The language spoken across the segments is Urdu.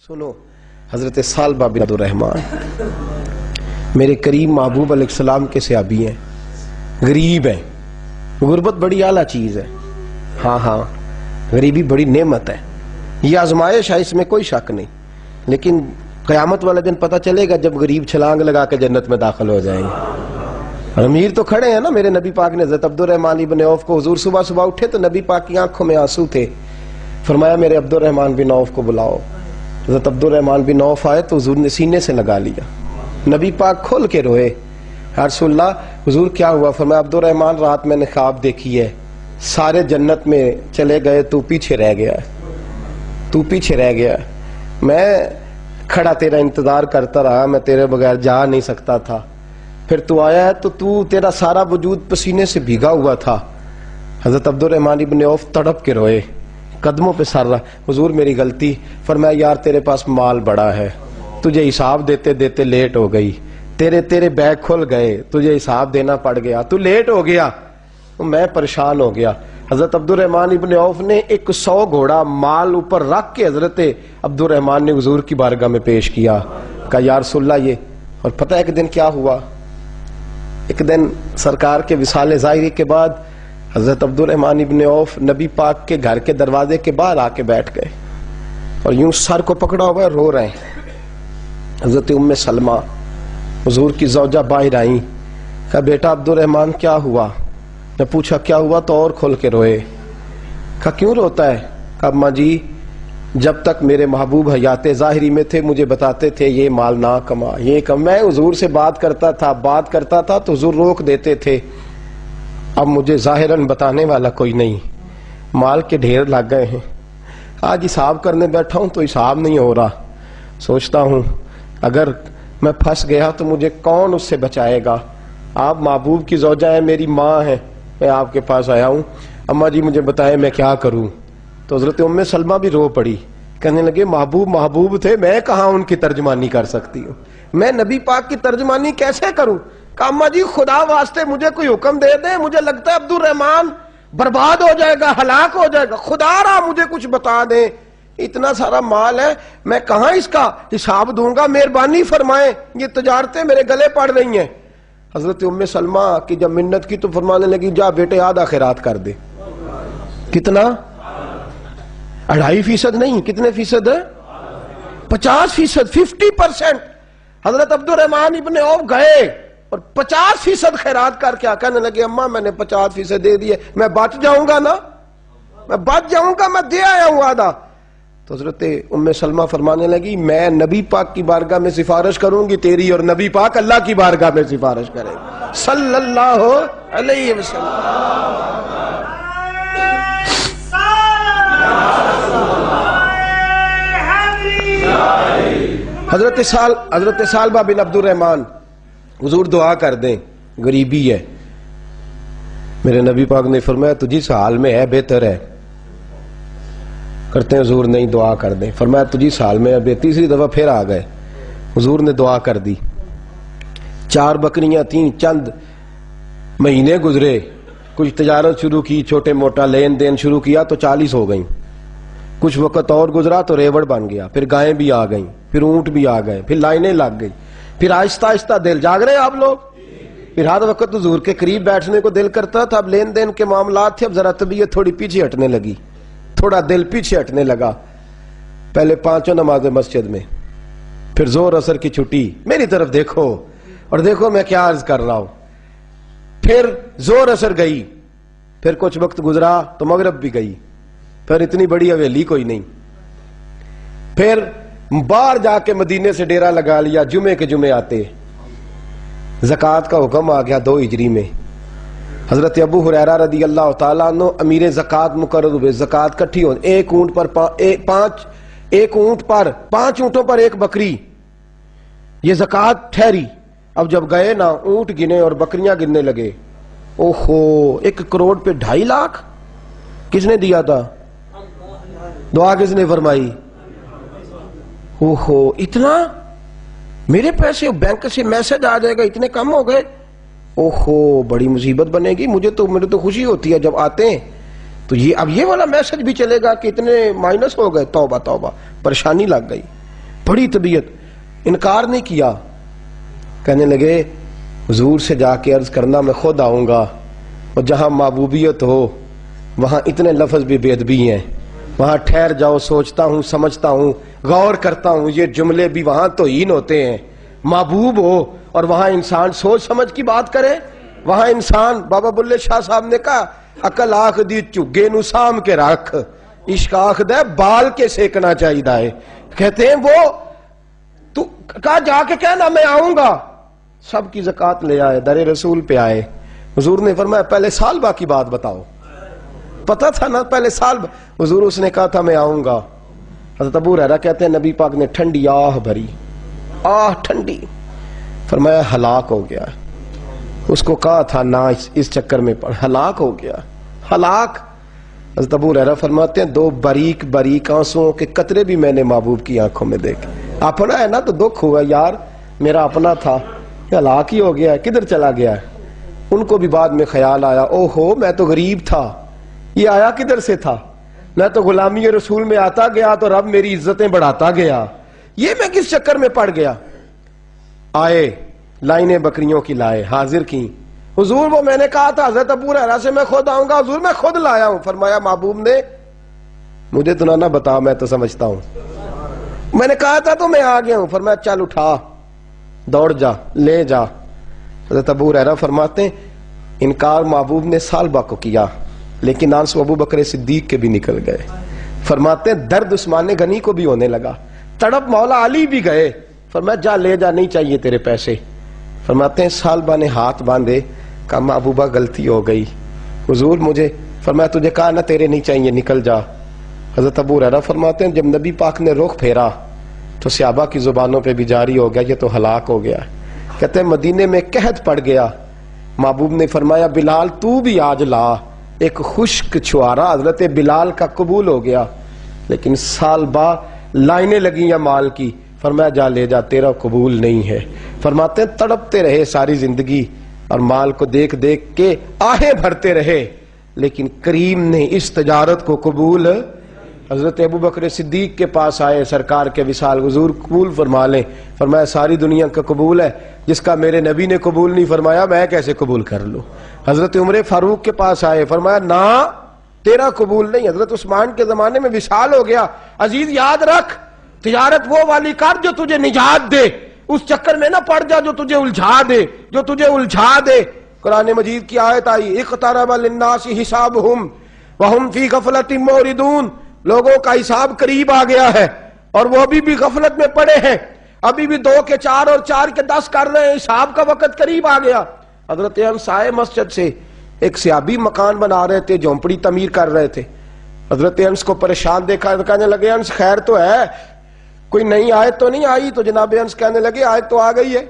سنو، حضرت ثعلبہ بن عبدالرحمن میرے قریب محبوب علیہ السلام کے صحابی ہیں، غریب ہیں۔ غربت بڑی اعلیٰ چیز ہے، ہاں غریبی بڑی نعمت ہے، یہ آزمائش ہے، اس میں کوئی شک نہیں، لیکن قیامت والا دن پتہ چلے گا جب غریب چھلانگ لگا کے جنت میں داخل ہو جائیں گے۔ اور امیر تو کھڑے ہیں نا، میرے نبی پاک نے حضرت عبدالرحمن بن عوف کو، حضور صبح صبح اٹھے تو نبی پاک کی آنکھوں میں آنسو تھے، فرمایا میرے عبدالرحمن بن عوف کو بلاؤ۔ حضرت عبدالرحمن بن عوف آئے تو حضور نے سینے سے لگا لیا، نبی پاک کھول کے روئے، یا رسول اللہ حضور کیا ہوا؟ فرمایا عبدالرحمن رات میں نے خواب دیکھی ہے، سارے جنت میں چلے گئے، تو پیچھے رہ گیا ہے، تو پیچھے رہ گیا ہے، میں کھڑا تیرا انتظار کرتا رہا، میں تیرے بغیر جا نہیں سکتا تھا، پھر تو آیا ہے تو تیرا سارا وجود پسینے سے بھیگا ہوا تھا۔ حضرت عبدالرحمن بن عوف تڑپ کے روئے، قدموں پہ سر رہا، حضور میری غلطی۔ فرمایا یار تیرے پاس مال بڑا ہے، تجھے حساب دیتے دیتے لیٹ ہو گئی، تیرے بیگ کھل گئے، تجھے حساب دینا پڑ گیا، تو لیٹ ہو گیا، میں پریشان ہو گیا۔ حضرت عبدالرحمن ابن عوف نے 100 گھوڑا مال اوپر رکھ کے حضرت عبدالرحمن نے حضور کی بارگاہ میں پیش کیا، کہا یا رسول اللہ یہ۔ اور پتہ ہے ایک دن کیا ہوا؟ ایک دن سرکار کے وصال ظاہری کے بعد حضرت عبدالرحمن ابن عوف نبی پاک کے گھر کے دروازے کے باہر آ کے بیٹھ گئے اور یوں سر کو پکڑا ہوا ہے، رو رہے ہیں۔ حضرت ام سلمہ حضور کی زوجہ باہر آئیں، کہا بیٹا عبدالرحمن کیا ہوا؟ نے پوچھا کیا ہوا تو اور کھول کے روئے، کہا کیوں روتا ہے؟ کہا اماں جی جب تک میرے محبوب حیات ظاہری میں تھے مجھے بتاتے تھے یہ مال نہ کما، یہ کم، میں حضور سے بات کرتا تھا تو حضور روک دیتے تھے، اب مجھے ظاہراً بتانے والا کوئی نہیں، مال کے ڈھیر لگ گئے ہیں، آج حساب کرنے بیٹھا ہوں تو حساب نہیں ہو رہا، سوچتا ہوں اگر میں پھنس گیا تو مجھے کون اس سے بچائے گا؟ آپ محبوب کی زوجہ ہیں، میری ماں ہے، میں آپ کے پاس آیا ہوں، اماں جی مجھے بتائیں میں کیا کروں؟ تو حضرت ام سلمہ بھی رو پڑی، کہنے لگے محبوب تھے، میں کہاں ان کی ترجمانی کر سکتی ہوں، میں نبی پاک کی ترجمانی کیسے کروں؟ کہا اماں جی خدا واسطے مجھے کوئی حکم دے دیں، مجھے لگتا ہے عبدالرحمن برباد ہو جائے گا، ہلاک ہو جائے گا، خدا را مجھے کچھ بتا دیں، اتنا سارا مال ہے میں کہاں اس کا حساب دوں گا، مہربانی فرمائیں، یہ تجارتیں میرے گلے پڑ رہی ہیں۔ حضرت ام سلمہ کی جب منت کی تو فرمانے لگی جا بیٹے آدھا خیرات کر دے۔ کتنا؟ 2.5% نہیں، کتنے فیصد ہے؟ 50%، 50%۔ حضرت عبدالرحمن ابن عوف گئے اور 50% خیرات کر کے کہنے لگے اماں میں نے 50% دے دیے، میں بچ جاؤں گا نا، میں بچ جاؤں گا، میں دے آیا ہوں آدھا۔ تو حضرت ام سلمہ فرمانے لگی میں نبی پاک کی بارگاہ میں سفارش کروں گی تیری، اور نبی پاک اللہ کی بارگاہ میں سفارش کرے گا صلی اللہ علیہ وسلم۔ حضرت ثعلبہ بن عبدالرحمن حضور دعا کر دیں، غریبی ہے، میرے نبی پاک نے فرمایا تو جس حال میں ہے بہتر ہے، کرتے ہیں حضور نہیں دعا کر دیں، فرمایا تو جس حال میں ہے، تیسری دفعہ پھر آ گئے، حضور نے دعا کر دی، 4 بکریاں تھیں، چند مہینے گزرے، کچھ تجارت شروع کی، چھوٹے موٹا لین دین شروع کیا تو 40 ہو گئیں، کچھ وقت اور گزرا تو ریوڑ بن گیا، پھر گائیں بھی آ گئیں، پھر اونٹ بھی آ گئے، پھر لائنیں لگ گئی، پھر آہستہ آہستہ دل جاگ رہے آپ لوگ، پھر ہر وقت حضور کے قریب بیٹھنے کو دل کرتا تھا، اب لین دین کے معاملات تھے، اب ذرا طبیعت تھوڑی پیچھے ہٹنے لگی، تھوڑا دل پیچھے ہٹنے لگا، پہلے 5 نمازیں مسجد میں، پھر زور اثر کی چھٹی، میری طرف دیکھو اور دیکھو میں کیا عرض کر رہا ہوں، پھر زور اثر گئی، پھر کچھ وقت گزرا تو مغرب بھی گئی، پھر اتنی بڑی حویلی کوئی نہیں، پھر باہر جا کے مدینے سے ڈیرا لگا لیا، جمعے کے جمعے آتے، زکوٰۃ کا حکم آ گیا 2 ہجری میں، حضرت ابو ہریرہ رضی اللہ تعالیٰ عنہ امیر زکوٰۃ مقرر ہوئے، زکوٰۃ کٹھی ہو، ایک اونٹ پر 5 اونٹوں پر 1 بکری، یہ زکوٰۃ ٹھہری۔ اب جب گئے نا اونٹ گنے اور بکریاں گننے لگے، اوہو 1 کروڑ پہ 2.5 لاکھ، کس نے دیا تھا؟ دعا کس نے فرمائی؟ اوہو اتنا، میرے پیسے بینک سے میسج آ جائے گا اتنے کم ہو گئے، اوہو بڑی مصیبت بنے گی، مجھے تو خوشی ہوتی ہے جب آتے ہیں تو اب یہ والا میسج بھی چلے گا کہ اتنے مائنس ہو گئے، توبہ توبہ، پریشانی لگ گئی۔ بڑی طبیعت، انکار نہیں کیا. کہنے لگے حضور سے جا کے عرض کرنا میں خود آؤں گا، اور جہاں محبوبیت ہو وہاں اتنے لفظ بھی بے ادبی ہیں، وہاں ٹھہر جاؤ، سوچتا ہوں، سمجھتا ہوں، غور کرتا ہوں، یہ جملے بھی وہاں توہین ہوتے ہیں. محبوب ہو اور وہاں انسان سوچ سمجھ کی بات کرے. وہاں انسان، بابا بلے شاہ صاحب نے کہا عقل آخ دی چگے نو سام کے رکھ، عشق آخ دے بال کے سیکنا چاہیے دائے. کہتے ہیں وہ تو کہا جا کے کہنا میں آؤں گا. سب کی زکوٰۃ لے آئے، در رسول پہ آئے. حضور نے فرمایا پہلے سال با کی بات بتاؤ. پتا تھا نا پہلے سال با. حضور اس نے کہا تھا میں آؤں گا. حضرت ابو ہریرہ کہتے ہیں نبی پاک نے ٹھنڈی آہ بھری، آہ ٹھنڈی. فرمایا ہلاک ہو گیا. اس کو کہا تھا نہ اس چکر میں پڑ، ہلاک ہو گیا، ہلاک. حضرت ابو ہریرہ فرماتے ہیں 2 باریک باریک آنسوؤں کے قطرے بھی میں نے محبوب کی آنکھوں میں دیکھے. اپنا ہے نا تو دکھ ہوا، یار میرا اپنا تھا، ہلاک ہی ہو گیا ہے، کدھر چلا گیا ہے. ان کو بھی بعد میں خیال آیا، او ہو میں تو غریب تھا، یہ آیا کدھر سے تھا، میں تو غلامی رسول میں آتا گیا تو رب میری عزتیں بڑھاتا گیا، یہ میں کس چکر میں پڑ گیا. آئے لائنیں بکریوں کی لائے، حاضر کی. حضور وہ میں نے کہا تھا حضرت ابو ہریرہ سے میں خود آؤں گا. حضور میں خود لایا ہوں. فرمایا محبوب نے مجھے تو نہ بتا، میں تو سمجھتا ہوں، میں نے کہا تھا تو میں آ گیا ہوں. فرمایا چل اٹھا، دوڑ جا، لے جا. حضرت ابو ہریرہ فرماتے ہیں انکار محبوب نے سالبہ کو کیا، لیکن آنسو ابو بکر صدیق کے بھی نکل گئے. فرماتے ہیں درد عثمان غنی کو بھی ہونے لگا، تڑپ مولا علی بھی گئے. فرمایا جا لے جا، نہیں چاہیے تیرے پیسے. فرماتے ہیں سالبہ نے ہاتھ باندھے، کہا محبوبہ غلطی ہو گئی. حضور مجھے، فرمایا تجھے کہا نہ تیرے نہیں چاہیے، نکل جا. حضرت ابو ہریرہ فرماتے ہیں جب نبی پاک نے رخ پھیرا تو صحابہ کی زبانوں پہ بھی جاری ہو گیا یہ تو ہلاک ہو گیا. کہتے ہیں مدینے میں قحط پڑ گیا. محبوب نے فرمایا بلال تو بھی آج لا. ایک خشک چھوارا حضرت بلال کا قبول ہو گیا، لیکن سال با لائنیں لگی یا مال کی. فرمایا جا لے جا، تیرا قبول نہیں ہے. فرماتے ہیں تڑپتے رہے ساری زندگی اور مال کو دیکھ دیکھ کے آہیں بھرتے رہے، لیکن کریم نے اس تجارت کو قبول. حضرت ابو بکر صدیق کے پاس آئے، سرکار کے وصال، حضور قبول فرما لیں. فرمایا ساری دنیا کا قبول ہے، جس کا میرے نبی نے قبول نہیں فرمایا میں کیسے قبول کر لوں. حضرت عمر فاروق کے پاس آئے، فرمایا نہ تیرا قبول نہیں. حضرت عثمان کے زمانے میں وصال ہو گیا. عزیز یاد رکھ تجارت وہ والی کر جو تجھے نجات دے، اس چکر میں نہ پڑ جا جو تجھے الجھا دے. قرآن مجید کی آیت آئی اقترب للناس حسابہم وہم فی غفلۃ معرضون. لوگوں کا حساب قریب آ گیا ہے اور وہ ابھی بھی غفلت میں پڑے ہیں، ابھی بھی 2 کے 4 اور 4 کے 10 کر رہے ہیں. حساب کا وقت قریب آ گیا. حضرت انس آئے مسجد سے، ایک صحابی مکان بنا رہے تھے، جھونپڑی تعمیر کر رہے تھے. حضرت انس کو پریشان دیکھا، کہنے لگے انس خیر تو ہے، کوئی نئی آیت تو نہیں آئی؟ تو جناب انس کہنے لگے آیت تو آ گئی ہے،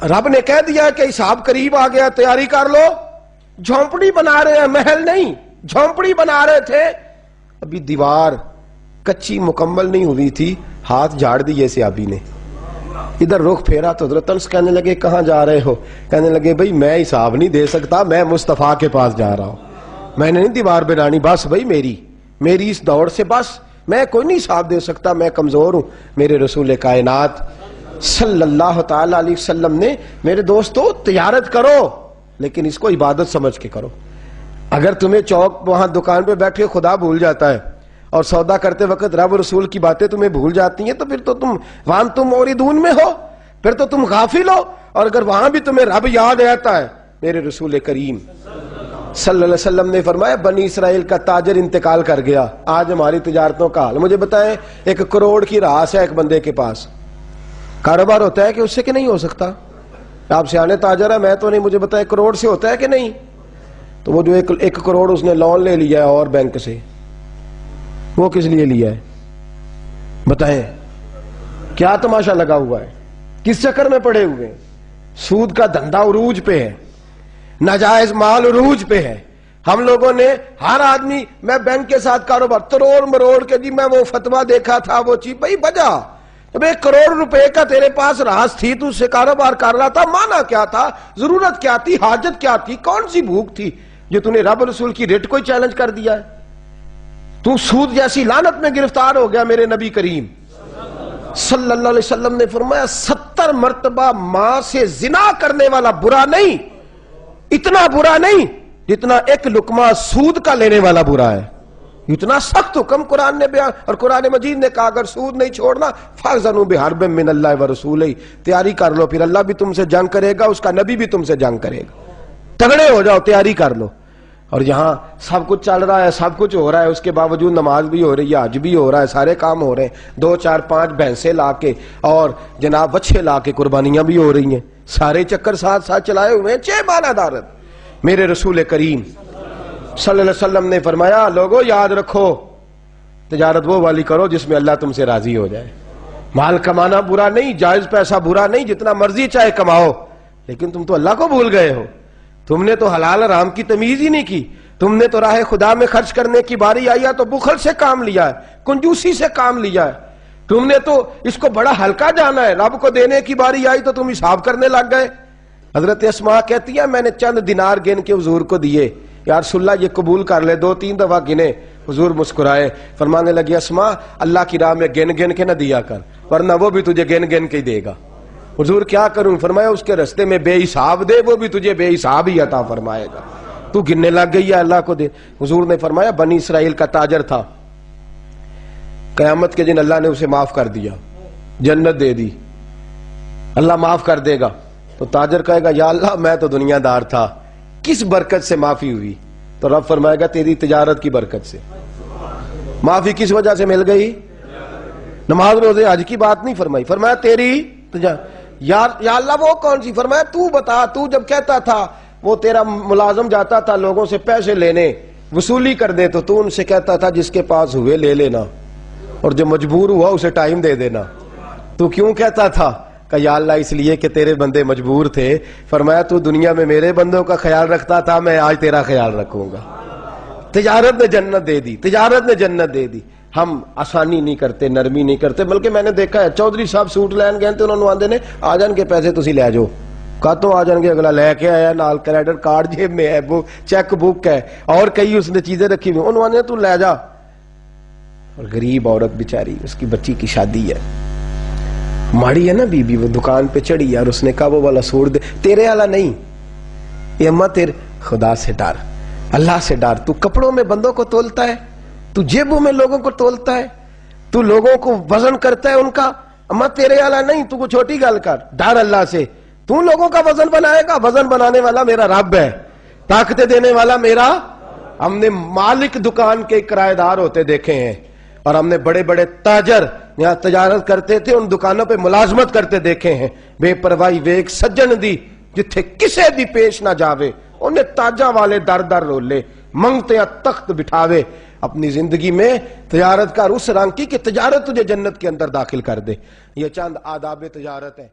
رب نے کہہ دیا کہ حساب قریب آ گیا، تیاری کر لو. جھونپڑی بنا رہے ہیں، محل نہیں، جھونپڑی بنا رہے تھے. ابھی دیوار کچی مکمل نہیں ہوئی تھی، ہاتھ جھاڑ دیے صحابی نے. ادھر رخ پھیرا تو حضرت انس کہنے لگے کہاں جا رہے ہو؟ کہنے لگے بھئی میں حساب نہیں دے سکتا، میں مصطفیٰ کے پاس جا رہا ہوں، میں نے نہیں دیوار بنانی، بس بھئی میری اس دوڑ سے بس میں کوئی نہیں حساب دے سکتا، میں کمزور ہوں. میرے رسول کائنات صلی اللہ تعالی علیہ وسلم نے میرے دوستو تجارت کرو لیکن اس کو عبادت سمجھ کے کرو. اگر تمہیں چوک وہاں دکان پہ بیٹھے خدا بھول جاتا ہے اور سودا کرتے وقت رب رسول کی باتیں تمہیں بھول جاتی ہیں تو پھر تو تم وہاں تم موردون میں ہو، پھر تو تم غافل ہو. اور اگر وہاں بھی تمہیں رب یاد رہتا ہے، میرے رسول کریم صلی اللہ علیہ وسلم نے فرمایا بنی اسرائیل کا تاجر انتقال کر گیا، آج ہماری تجارتوں کا حال. مجھے بتائیں 1 کروڑ کی راس ہے ایک بندے کے پاس، کاروبار ہوتا ہے کہ اس سے کہ نہیں ہو سکتا؟ آپ سیانے تاجر ہے، میں تو نہیں، مجھے بتائیں کروڑ سے ہوتا ہے کہ نہیں؟ تو وہ جو 1 کروڑ اس نے لون لے لیا ہے اور بینک سے، وہ کس لیے لیا ہے بتائیں؟ کیا تماشا لگا ہوا ہے؟ کس چکر میں پڑے ہوئے ہیں؟ سود کا دھندا عروج پہ ہے، ناجائز مال عروج پہ ہے. ہم لوگوں نے ہر آدمی، میں بینک کے ساتھ کاروبار تروڑ مروڑ کے جی میں وہ فتویٰ دیکھا تھا وہ چیز، بھئی بجا جب 1 کروڑ روپے کا تیرے پاس راس تھی تو اس سے کاروبار کر رہا تھا، مانا کیا تھا، ضرورت کیا تھی، حاجت کیا تھی، کون سی بھوک تھی جو تو نے رب رسول کی ریٹ کو ہی چیلنج کر دیا ہے؟ تو سود جیسی لعنت میں گرفتار ہو گیا. میرے نبی کریم صلی اللہ علیہ وسلم نے فرمایا 70 مرتبہ ماں سے زنا کرنے والا برا نہیں، اتنا برا نہیں جتنا ایک لقمہ سود کا لینے والا برا ہے. اتنا سخت حکم قرآن نے بیان، اور قرآن مجید نے کہا اگر سود نہیں چھوڑنا فَأْذَنُوا بِحَرْبٍ مِّنَ اللَّهِ وَرَسُولِهِ، تیاری کر لو، پھر اللہ بھی تم سے جنگ کرے گا، اس کا نبی بھی تم سے جنگ کرے گا، تگڑے ہو جاؤ، تیاری کر لو. اور یہاں سب کچھ چل رہا ہے، سب کچھ ہو رہا ہے، اس کے باوجود نماز بھی ہو رہی ہے، حج بھی ہو رہا ہے، سارے کام ہو رہے ہیں، 2 4 5 بھینسیں لا کے اور جناب بچے لا کے قربانیاں بھی ہو رہی ہیں، سارے چکر ساتھ ساتھ چلائے ہوئے ہیں. 6 ماہ دارت. میرے رسول کریم صلی اللہ علیہ وسلم نے فرمایا لوگو یاد رکھو، تجارت وہ والی کرو جس میں اللہ تم سے راضی ہو جائے. مال کمانا برا نہیں، جائز پیسہ برا نہیں، جتنا مرضی چاہے کماؤ، لیکن تم تو اللہ کو بھول گئے ہو. تم نے تو حلال حرام کی تمیز ہی نہیں کی. تم نے تو راہ خدا میں خرچ کرنے کی باری آئی ہے تو بخل سے کام لیا ہے، کنجوسی سے کام لیا ہے. تم نے تو اس کو بڑا ہلکا جانا ہے، رب کو دینے کی باری آئی تو تم حساب کرنے لگ گئے. حضرت اسماء کہتی ہے میں نے چند دینار گن کے حضور کو دیے، یا رسول اللہ یہ قبول کر لے. 2 3 دفعہ گنے، حضور مسکرائے، فرمانے لگے اسماء اللہ کی راہ میں گن گن کے نہ دیا کر، ورنہ وہ بھی تجھے گن گن کے ہی دے گا. حضور کیا کروں؟ فرمایا اس کے رستے میں بے حساب دے، وہ بھی تجھے بے حساب ہی عطا فرمائے گا. تو گننے لگ گئی ہے اللہ کو دے. حضور نے فرمایا بنی اسرائیل کا تاجر تھا، قیامت کے دن اللہ نے اسے معاف کر دیا، جنت دے دی، اللہ معاف کر دے گا. تو تاجر کہے گا یا اللہ میں تو دنیا دار تھا، کس برکت سے معافی ہوئی؟ تو رب فرمائے گا تیری تجارت کی برکت سے. معافی کس وجہ سے مل گئی؟ نماز روزے حج کی بات نہیں فرمائی، فرمایا تیری یا اللہ وہ کون سی؟ فرمایا تو بتا، تو جب کہتا تھا وہ تیرا ملازم جاتا تھا لوگوں سے پیسے لینے، وصولی کر دے، تو ان سے کہتا تھا جس کے پاس ہوئے لے لینا، اور جو مجبور ہوا اسے ٹائم دے دینا. تو کیوں کہتا تھا؟ کہ یا اللہ اس لیے کہ تیرے بندے مجبور تھے. فرمایا تو دنیا میں میرے بندوں کا خیال رکھتا تھا، میں آج تیرا خیال رکھوں گا. تجارت نے جنت دے دی، تجارت نے جنت دے دی. ہم آسانی نہیں کرتے، نرمی نہیں کرتے، بلکہ میں نے دیکھا ہے چودھری صاحب سوٹ لین گئے تھے، انہوں نے آندے نے آ جان کے پیسے تسی لے جاؤ. کاتوں آ جان گے، اگلا لے کے آیا، نال کریڈٹ کارڈ جیب میں ہے، چیک بک ہے، اور کئی اس نے چیزیں رکھی ہوئی، انہوں نے تو لے جا. اور غریب عورت بیچاری، اس کی بچی کی شادی ہے، ماڑی ہے نا بی بی، وہ دکان پہ چڑھی اور اس نے کہا وہ والا سوٹ دے، تیرے والا نہیں، یہ اماں تیرے، خدا سے ڈر، اللہ سے ڈر. تو کپڑوں میں بندوں کو تولتا ہے، تو جیبوں میں لوگوں کو تولتا ہے، تو لوگوں کو وزن کرتا ہے ان کا. اماں تیرے والا نہیں، تو کو چھوٹی گل کر، ڈر اللہ سے. تو لوگوں کا وزن بنائے گا؟ وزن بنانے والا میرا رب ہے، طاقت دینے والا میرا. ہم نے مالک دکان کے کرایہ دار ہوتے دیکھے ہیں، اور ہم نے بڑے بڑے تاجر یہاں تجارت کرتے تھے، ان دکانوں پہ ملازمت کرتے دیکھے ہیں. بے پرواہی ویک سجن دی جتھے کسے بھی پیش نہ جاوے، انہیں تاجاں والے در در رولے، منگتے تخت بٹھاوے. اپنی زندگی میں تجارت کا اس رنگ کی کہ تجارت تجھے جنت کے اندر داخل کر دے. یہ چند آداب تجارت ہے.